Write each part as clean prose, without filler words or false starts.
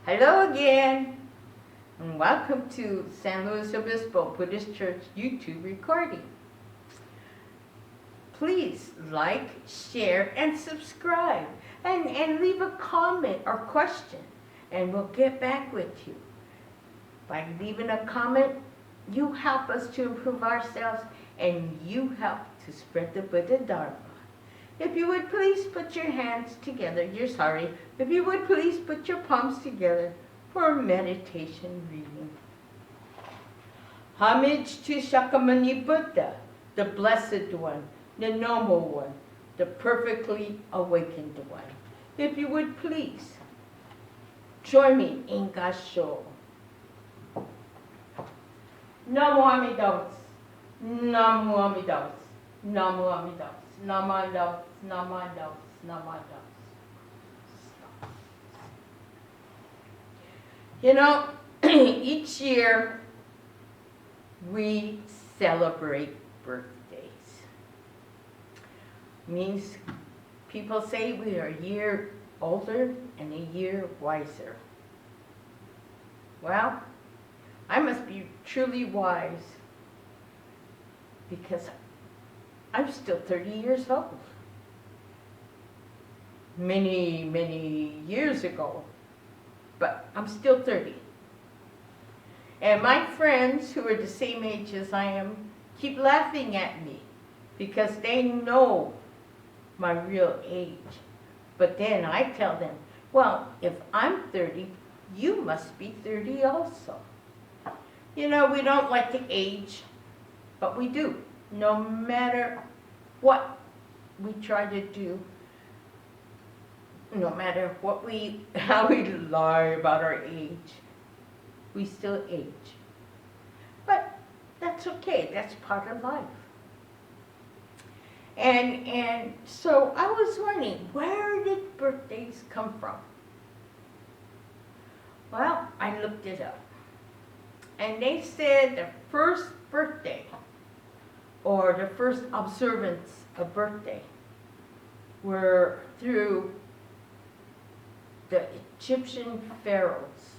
Hello again, and welcome to San Luis Obispo Buddhist Church YouTube recording. Please like, share, and subscribe, and leave a comment or question, and we'll get back with you. By leaving a comment, you help us to improve ourselves, and you help to spread the Buddha Dharma. If you would please put your hands together, if you would please put your palms together for a meditation reading. Homage to Shakyamuni Buddha, the Blessed One, the Noble One, the perfectly awakened one. If you would please join me in Gassho. Namo Amitabha, Namo Amitabha, Namo Amitabha, Namo Amitabha, Namo Amitabha. You know, each year we celebrate birthdays. Means people say we are a year older and a year wiser. Well, I must be truly wise because I'm still 30 years old. Many years ago, but I'm still 30. And my friends who are the same age as I am keep laughing at me because they know my real age. But then I tell them, well, if I'm 30, you must be 30 also. You know, we don't like to age, but we do. No matter what we try to do, no matter how we lie about our age, we still age. But that's okay, that's part of life. And so I was wondering, where did birthdays come from? Well, I looked it up. And they said the first birthday, or the first observance of birthday, were through the Egyptian pharaohs.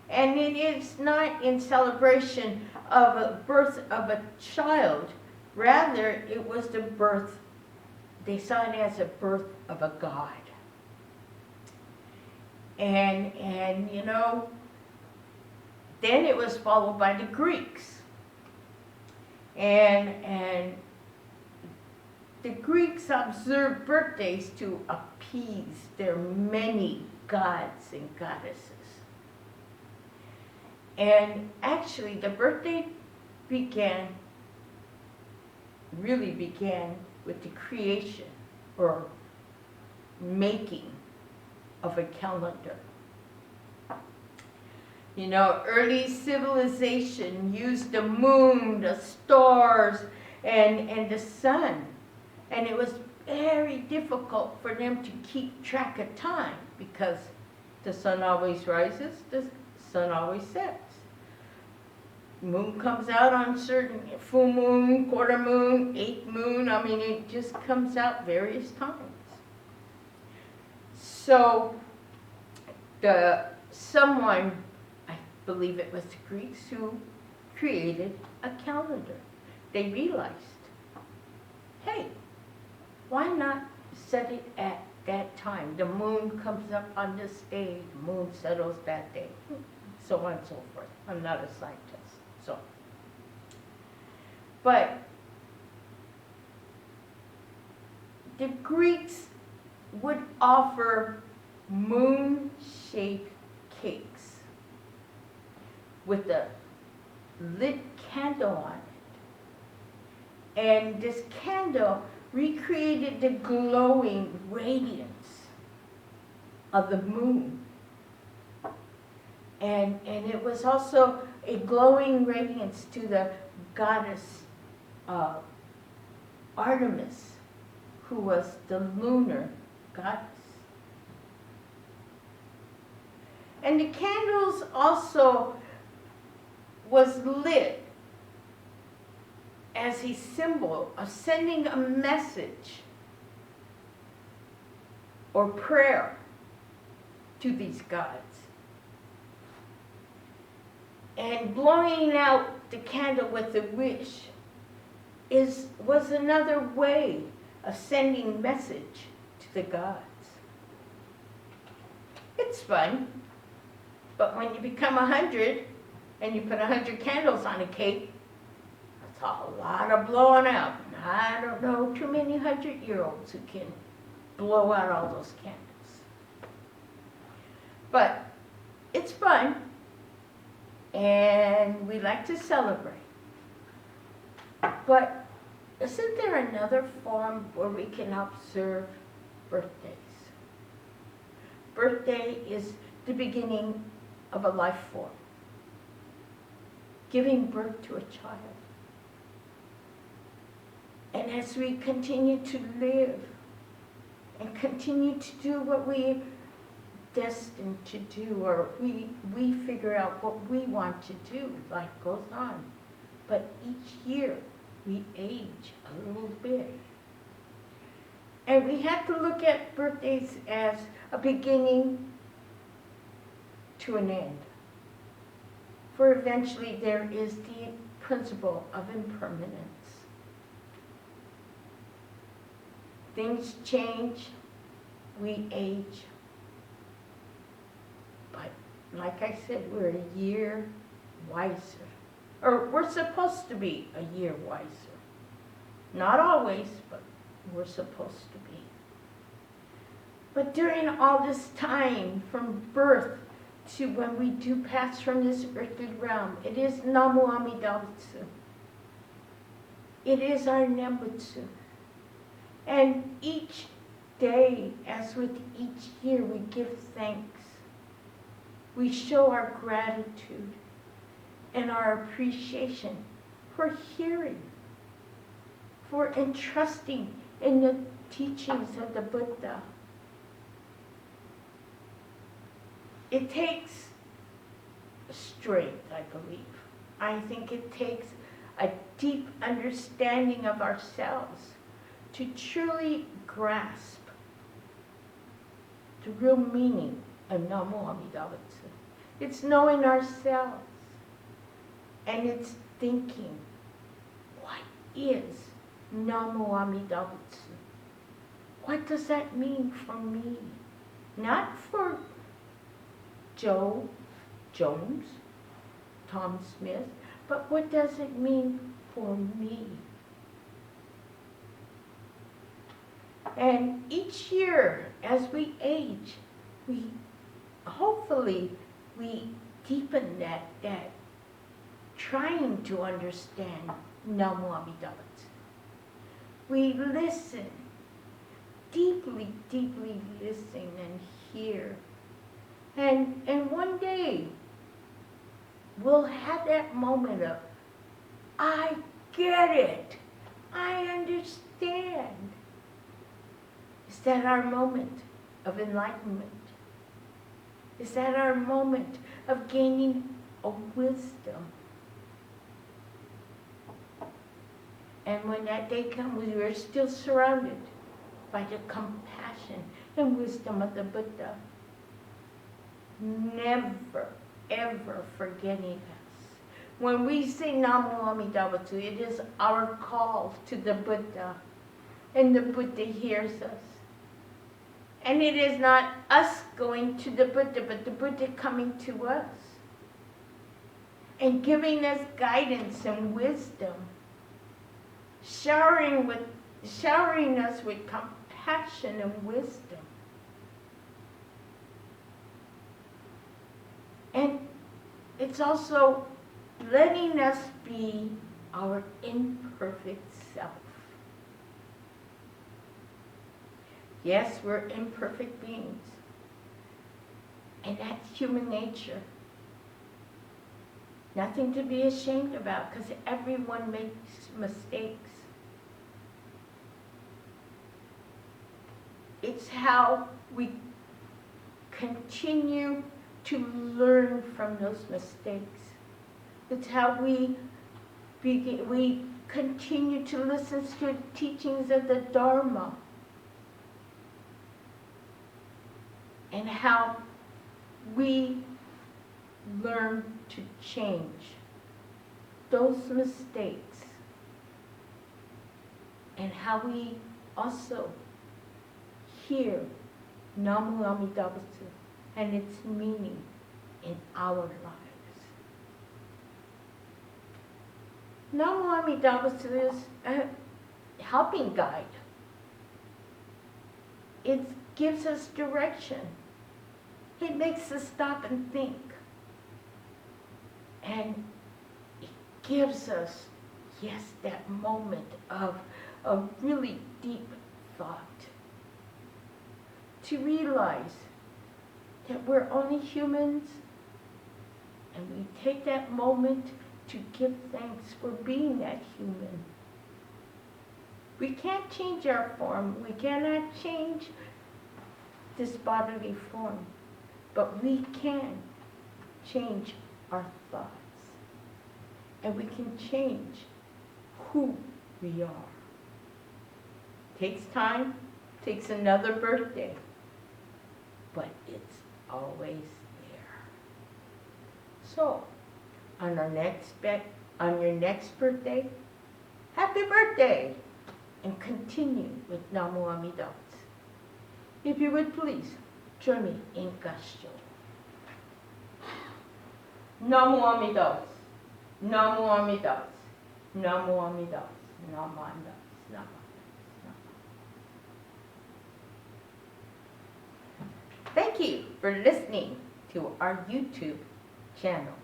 And it is not in celebration of a birth of a child, rather it was the birth, they saw it as a birth of a god. And you know, then it was followed by the Greeks. And the Greeks observed birthdays to appease their many gods and goddesses. And actually, the birthday really began with the creation or making of a calendar. You know, early civilization used the moon, the stars, and the sun. And it was very difficult for them to keep track of time because the sun always rises, the sun always sets. Moon comes out on certain, full moon, quarter moon, eighth moon, I mean, it just comes out various times. So, someone, I believe it was the Greeks, who created a calendar. They realized, hey, why not set it at that time? The moon comes up on this day, the moon settles that day, so on and so forth. I'm not a scientist, so. But the Greeks would offer moon-shaped cakes with a lit candle on it. And this candle recreated the glowing radiance of the moon. And it was also a glowing radiance to the goddess Artemis, who was the lunar goddess. And the candles also was lit as a symbol of sending a message or prayer to these gods. And blowing out the candle with a wish was another way of sending message to the gods. It's fun, but when you become 100 and you put 100 candles on a cake, that's a lot of blowing out. I don't know too many 100-year-olds who can blow out all those candles. But it's fun, and we like to celebrate. But isn't there another form where we can observe birthdays? Birthday is the beginning of a life form, giving birth to a child. And as we continue to live and continue to do what we're destined to do, or we figure out what we want to do, life goes on. But each year we age a little bit. And we have to look at birthdays as a beginning to an end. For eventually there is the principle of impermanence. Things change, we age. But like I said, we're a year wiser. Or we're supposed to be a year wiser. Not always, but we're supposed to be. But during all this time, from birth to when we do pass from this earthly realm, it is Namu Amida Butsu. It is our Nembutsu. And each day, as with each year, we give thanks. We show our gratitude and our appreciation for hearing, for entrusting in the teachings of the Buddha. It takes strength, I believe. I think it takes a deep understanding of ourselves to truly grasp the real meaning of Namu Amida Butsu. It's knowing ourselves, and it's thinking, what is Namu Amida Butsu? What does that mean for me? Not for Joe Jones, Tom Smith, but what does it mean for me? And each year, as we age, we deepen that trying to understand Namu Amida Butsu. We listen, deeply, deeply listen and hear. And one day, we'll have that moment of, I get it, I understand. Is that our moment of enlightenment? Is that our moment of gaining a wisdom? And when that day comes, we are still surrounded by the compassion and wisdom of the Buddha. Never, ever forgetting us. When we say Namu Amida Butsu, it is our call to the Buddha. And the Buddha hears us. And it is not us going to the Buddha, but the Buddha coming to us and giving us guidance and wisdom, showering us with compassion and wisdom. And it's also letting us be our imperfect self. Yes, we're imperfect beings. And that's human nature. Nothing to be ashamed about, because everyone makes mistakes. It's how we continue to learn from those mistakes. It's how we continue to listen to the teachings of the Dharma. And how we learn to change those mistakes, and how we also hear Namu Amida Butsu and its meaning in our lives. Namu Amida Butsu is a helping guide. It gives us direction. It makes us stop and think. And it gives us, yes, that moment of a really deep thought. To realize that we're only humans, and we take that moment to give thanks for being that human. We can't change our form. We cannot change this bodily form. But we can change our thoughts. And we can change who we are. Takes time, takes another birthday, but it's always there. So, on your next birthday, happy birthday! And continue with Namu Amida Butsu. If you would please, join me in Gassho. Namu Amida Butsu, Namu Amida Butsu, Namu Amida Butsu, Namu Amida Butsu, Namu. Thank you for listening to our YouTube channel.